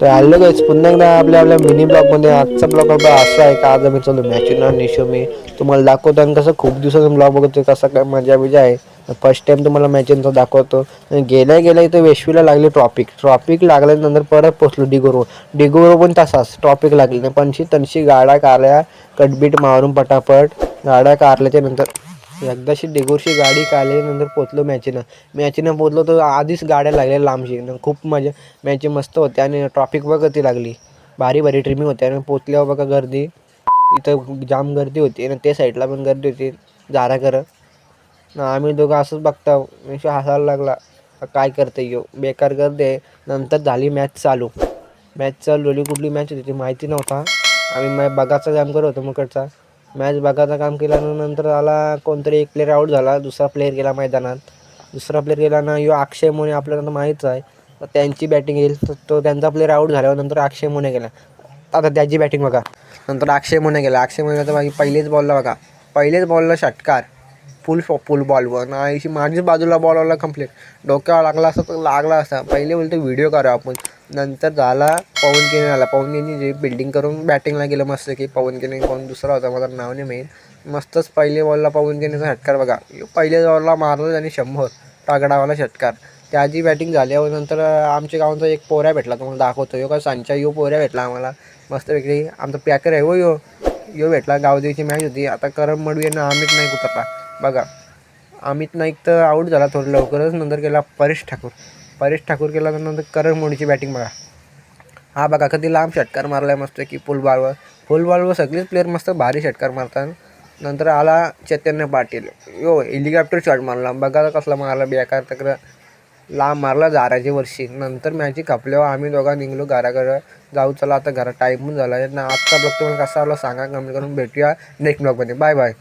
तर hello guys, पुन्हा एकदा आपल्या आपल्या मिनी ब्लॉगमध्ये. आजचा ब्लॉग आपला असा आहे का आज आम्ही चालू मॅचिना निशो मी तुम्हाला दाखवतो. आणि कसं खूप दिवसाचा ब्लॉग बघतोय, कसा काय मजा बिजा आहे. फर्स्ट टाइम तुम्हाला मॅचिनचा दाखवतो. गेल्या गेल्या इथं वेशवीला लागली ट्रॉपिक लागल्यानंतर परत पोचलो डिगोवर पण तसाच ट्रॉपिक लागली नाही. 85 गाड्या कारल्या कटबीट मारून पटापट गाड्या कारल्याच्या नंतर एकदाशी डिगोरची गाडी काढल्यानंतर पोचलो मॅचिना पोचलो. तर आधीच गाड्या लागल्या लांबशी. खूप मजा मॅच मस्त होते आणि ट्रॉफिक बघा ती लागली. भारी भारी ट्रिमिंग होते आणि पोचल्यावर बघा गर्दी, इथं जाम गर्दी होती आणि त्या साईडला पण गर्दी होती जारा करत. आम्ही दोघं असंच बघता हसायला लागला, काय करते यो बेकार गर्दी आहे. नंतर झाली मॅच चालू झाली. कुठली मॅच होती ती माहिती नव्हता. आम्ही मॅच बघायचा काम करत होतो. मुकडचा मॅच बघायचं काम केल्यानंतर आला कोणतरी एक प्लेअर आऊट झाला. दुसरा प्लेअर गेला मैदानात. दुसरा प्लेअर गेला ना, यो अक्षय मोने आपल्याला माहीतच आहे. त्यांची बॅटिंग येईल तर तो त्यांचा प्लेअर आऊट झाल्यावर नंतर अक्षय मोने गेला. आता त्याची बॅटिंग बघा. नंतर अक्षय मोने गेला. अक्षय मोनेचा बाकी पहिलेच बॉलला षटकार फुल बॉलवर नाही. माझीच बाजूला बॉल आला कंप्लीट. डोक्यावर लागला असता तर लागला असता. पहिले बोलतो व्हिडिओ करा आपण. नंतर झाला पवन केने आला. पवन केने जे बिल्डिंग करून बॅटिंगला गेलं मस्त की. पवन केने कोण दुसरा होता मला नाव नाही माहीत. मस्तच पहिले बॉलला पवन केनेचा षटकार बघा. पहिल्या बॉलला मारला आणि 100 तागडावाला षटकार. त्याची बॅटिंग झाल्यावर नंतर आमच्या गावाचा एक पोऱ्या भेटला. तुम्हाला दाखवतो. यो का सांच्या यो पोऱ्या भेटला आम्हाला मस्त वेगळी. आमचा पॅकर आहे हो यो भेटला. गावदेवीची मॅच होती. आता करम मडवीनं अमित नाईक उतरला बघा. अमित नाईक तर आऊट झाला थोडं लवकरच. नंतर गेला परेश ठाकूर केला. नंतर करण मोडीची बॅटिंग बघा. हा बघा कधी लांब षटकार मारलाय मस्त की. फुल बॉलवर सगळेच प्लेअर मस्त भारी षटकार मारतात. नंतर आला चैतन्य पाटील. यो हेलिकॉप्टर शॉट मारला बघा. कसला मारला बेकार तक्र लांब मारला जाराच्या वर्षी. नंतर मॅची खपल्यावर आम्ही दोघा निघलो घराकडं. जाऊ चला आता घरात टाईम पण झाला आहे ना. आजचा ब्लॉग तुम्हाला कसा आला सांगा कमेंट करून. भेटूया नेक्स्ट ब्लॉगमध्ये. Bye bye.